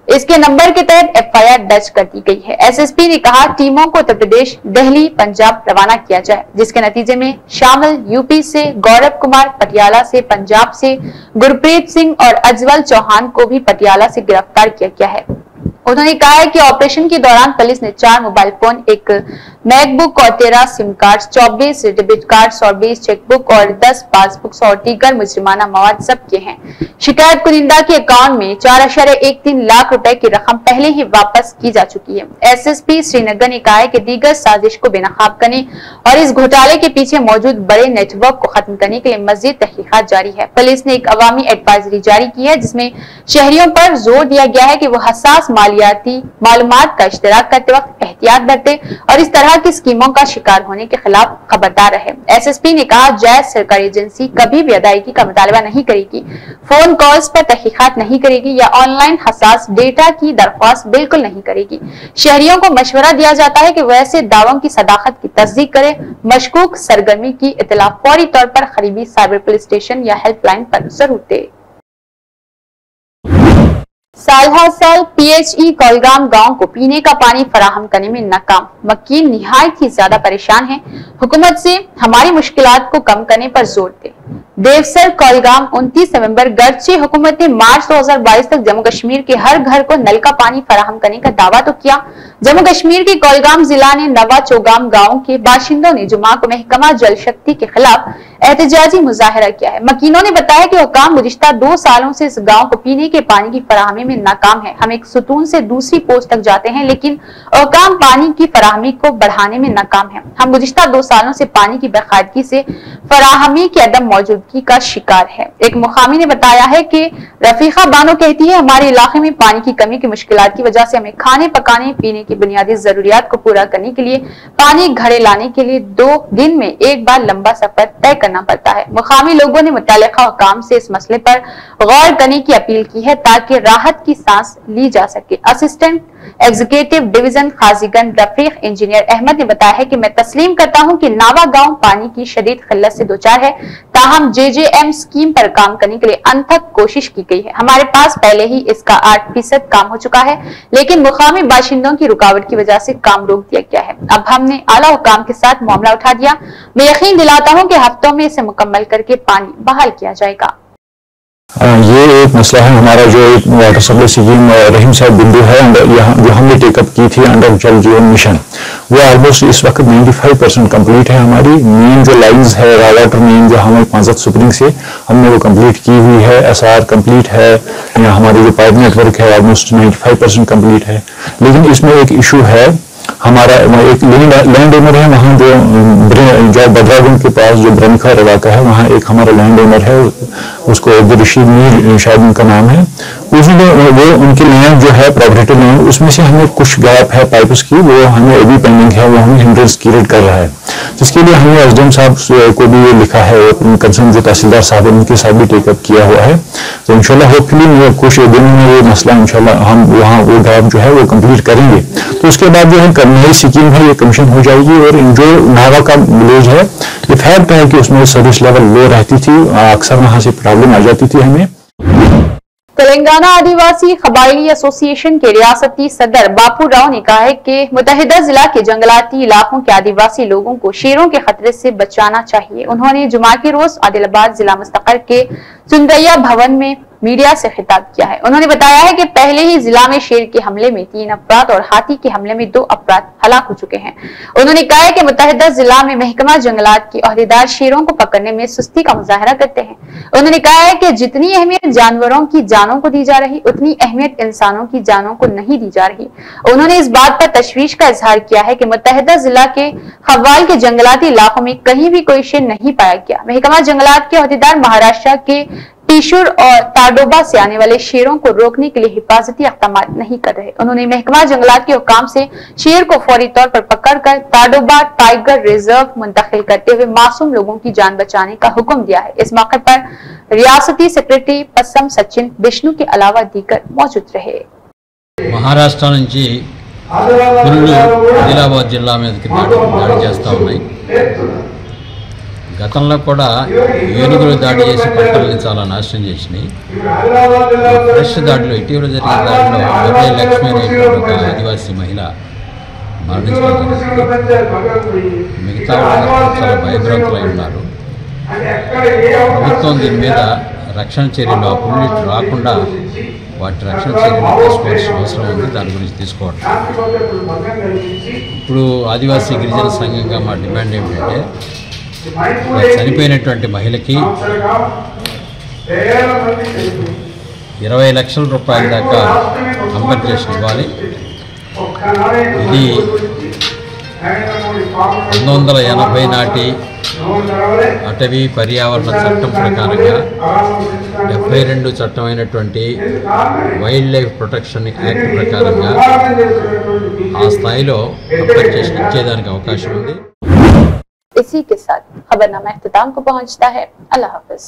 S1: इसके नंबर के तहत एफआईआर दर्ज कर दी गई है। एसएसपी ने कहा टीमों को उत्तर प्रदेश, दिल्ली, पंजाब रवाना किया जाए, जिसके नतीजे में शामिल यूपी से गौरव कुमार, पटियाला से, पंजाब से गुरप्रीत सिंह और अजवल चौहान को भी पटियाला से गिरफ्तार किया गया है। उन्होंने कहा है कि ऑपरेशन के दौरान पुलिस ने 4 मोबाइल फोन, एक मैकबुक और 13 सिम कार्ड, 24 डेबिट कार्ड और 20 चेकबुक और 10 पासबुक्स और दीगर मुजरिमाना मवाद जब्त किए हैं। शिकायत कुनिंदा के अकाउंट में 4.13 लाख रुपए की रकम पहले ही वापस की जा चुकी है। एसएसपी श्रीनगर ने कहा है कि दीगर साजिश को बेनकाब करने और इस घोटाले के पीछे मौजूद बड़े नेटवर्क को खत्म करने के लिए मजीद तहकीकात जारी है। पुलिस ने एक अवामी एडवाइजरी जारी की है, जिसमें शहरियों पर जोर दिया गया है कि वो हसास मालियाती मालूमात का इश्तराक करते वक्त एहतियात बरते और इस तरह की स्कीमों का शिकार होने के खिलाफ खबरदार रहे। एसएसपी ने कहा, जायज सरकारी एजेंसी कभी भी अदायगी का मुतालबा नहीं करेगी, फोन कॉल्स पर तहकीकात नहीं करेगी या ऑनलाइन हसास डेटा की दरख्वास्त बिल्कुल नहीं करेगी। शहरियों को मशवरा दिया जाता है कि वह ऐसे दावों की सदाकत की तस्दीक करे। मशकूक सरगर्मी की इत्तला फौरी तौर पर करीबी साइबर पुलिस स्टेशन या हेल्पलाइन पर जरूर दे। साल हर साल पीएचई कोलगाम गांव को पीने का पानी फराहम करने में नाकाम। वकील निहायत ही ज्यादा परेशान है। हुकूमत से हमारी मुश्किलात को कम करने पर जोर दे। देवसर कोलगाम 29 नवंबर। गर्चे हुकूमत ने मार्च 2022 तक जम्मू कश्मीर के हर घर को नल का पानी फराहम करने का दावा तो किया। जम्मू कश्मीर के कोलगाम जिला ने नवा चौगाम गांव के बाशिंदों ने जुमा को महकमा जल शक्ति के खिलाफ एहतजाजी मुजाहरा किया है। मकीनों ने बताया कि हुक्काम गुज़िश्ता 2 सालों से इस गांव को पीने के पानी की फराहमी में नाकाम है। हम एक सुतून से दूसरी पोस्ट तक जाते हैं लेकिन हुक्काम पानी की फराहमी को बढ़ाने में नाकाम है। हम गुज़िश्ता 2 सालों से पानी की बेकायदगी से फराहमी की अदम मौजूदगी का शिकार है। एक मुकामी ने बताया है कि रफीका बानो कहती है, हमारे इलाके में पानी की कमी की मुश्किलात की वजह से हमें खाने पकाने पीने की बुनियादी जरूरियात को पूरा करने के लिए पानी घड़े लाने के लिए 2 दिन में एक बार लंबा सफर तय करना पड़ता है। मुकामी लोगों ने मुतल्लिका हुक्काम से इस मसले पर गौर करने की अपील की है ताकि राहत की सांस ली जा सके। Assistant executive division Khajiganj Rafiq engineer Ahmad ने बताया है कि मैं तस्लीम करता हूं कि नावा गांव पानी की शदीद किल्लत से दोचार है, ताहम JJM स्कीम पर काम करने के लिए अनथक कोशिश की गई है। हमारे पास पहले ही इसका 8% काम हो चुका है लेकिन मुकामी बाशिंदों की रुकावट की वजह से काम रोक दिया गया है। अब हमने आला हुक्काम के साथ मामला उठा दिया। मैं यकीन दिलाता हूं कि हफ्तों में इसे मुकम्मल करके पानी बहाल किया जाएगा।
S8: ये एक मसला है हमारा जो एक वाटर सप्लाई स्कीम रहीम साहब बिंदु है जो हमने टेकअप की थी अंडर जल जीवन मिशन, वो ऑलमोस्ट इस वक्त 95% कंप्लीट है। हमारी मेन जो लाइंस है रॉ वाटर मेन जो हमारे पांचत स्प्रिंग से हमने वो कंप्लीट की हुई है। SR कंप्लीट है, हमारी जो पाइप नेटवर्क है ऑलमोस्ट 95% कंप्लीट है। लेकिन इसमें एक इशू है, हमारा एक लैंड ओनर है वहाँ जो बदरागुंड के पास जो ब्रह्मखा इलाका है वहाँ एक हमारा लैंड ओनर है, उसको अब्दुल मीर शायद उनका नाम है। उसने वो उनकी लैंड जो है प्रॉपर्टी लैंड उसमें से हमें कुछ गैप है पाइप्स की, वो हमें अभी पेंडिंग है, वो हमें हिंड्रेंस क्रिएट कर रहा है, जिसके लिए हमने SDM साहब को भी ये लिखा है, कंसर्न जो तहसीलदार साहब है उनके साथ भी टेकअप किया हुआ है। तो इंशाल्लाह होपफुली कुछ दिनों में ये मसला इंशाल्लाह हम वहाँ वो गैप जो है वो कंप्लीट करेंगे। तो उसके बाद जो है नई स्कीम है ये कमीशन हो जाएगी। और जो नावा का विलेज है ये फैक्ट है कि उसमें सर्विस लेवल लो रहती थी, अक्सर वहां से प्रॉब्लम आ जाती थी हमें।
S1: तेलंगाना आदिवासी कबायली एसोसिएशन के रियासती सदर बापू राव ने कहा है कि मुत्तहिदा जिला के जंगलाती इलाकों के आदिवासी लोगों को शेरों के खतरे से बचाना चाहिए। उन्होंने जुमा के रोज आदिलाबाद जिला मुस्तकर के सुंदरैया भवन में मीडिया से खिताब किया है। उन्होंने बताया है कि पहले ही जिला में शेर के हमले में 3 अफराद और हाथी के हमले में 2 अफराद हलाक हो चुके हैं। उन्होंने कहा है कि मुत्तहिदा जिला में महकमा जंगलात के ओहदेदार शेरों को पकड़ने में सुस्ती का मुजाहरा करते हैं। उन्होंने कहा है कि जितनी अहमियत जानवरों की जानों को दी जा रही उतनी अहमियत इंसानों की जानों को नहीं दी जा रही। उन्होंने इस बात पर तशवीश का इजहार किया है कि मुत्तहिदा जिला के खवाल के जंगलाती इलाकों में कहीं भी कोई शेर नहीं पाया गया। महकमा जंगलात के ओहदेदार महाराष्ट्र के टीशुर और ताडोबा से आने वाले शेरों को रोकने के लिए हिफाजती इक़दाम नहीं कर रहे। उन्होंने महकमा जंगलात के हुक्काम से शेर को फौरी तौर पर पकड़कर ताडोबा टाइगर रिजर्व मुंतकिल करते हुए मासूम लोगों की जान बचाने का हुक्म दिया है। इस मौके पर रियासती सेक्रेटरी पसम सचिन विष्णु के अलावा दीगर मौजूद रहे।
S9: महाराष्ट्र నుంచి పులులు ఆదిలాబాద్ జిల్లా మీదకి దాడి చేస్తూ ఉన్నాయి। గతంలో కూడా ఏనుగులు దాడి చేసి పంటల్ని చాలా నాశనం చేసినాయి। ఫ్రెష్ దాడిలో ఇటీవల జరిగిన దాడిలో మొదలై లక్ష్మీ అనేటువంటి ఒక ఆదివాసీ మహిళ మరణించడం జరిగింది। మిగతా వాళ్ళు చాలా భయభ్రాంతులై ఉన్నారు। ప్రభుత్వం దీని మీద రక్షణ చర్యలు ఆ పులి రాకుండా వాటి రక్షణ చర్యలు తీసుకోవాల్సిన అవసరం ఉంది, దాని గురించి తీసుకోవడం। ఇప్పుడు ఆదివాసీ గిరిజన సంఘంగా మా డిమాండ్ ఏమిటంటే చనిపోయినటువంటి మహిళకి 20 లక్షల రూపాయల దాకా కంపెన్సేషన్ ఇవ్వాలి। ఇది 1980 నాటి అటవీ పర్యావరణ చట్టం ప్రకారంగా 72 చట్టం అయినటువంటి వైల్డ్ లైఫ్ ప్రొటెక్షన్ యాక్ట్ ప్రకారంగా ఆ స్థాయిలో కంపెన్సేషన్ ఇచ్చేదానికి అవకాశం ఉంది।
S1: इसी के साथ खबरनामा इख्तिताम को पहुंचता है। अल्लाह हाफ़िज़।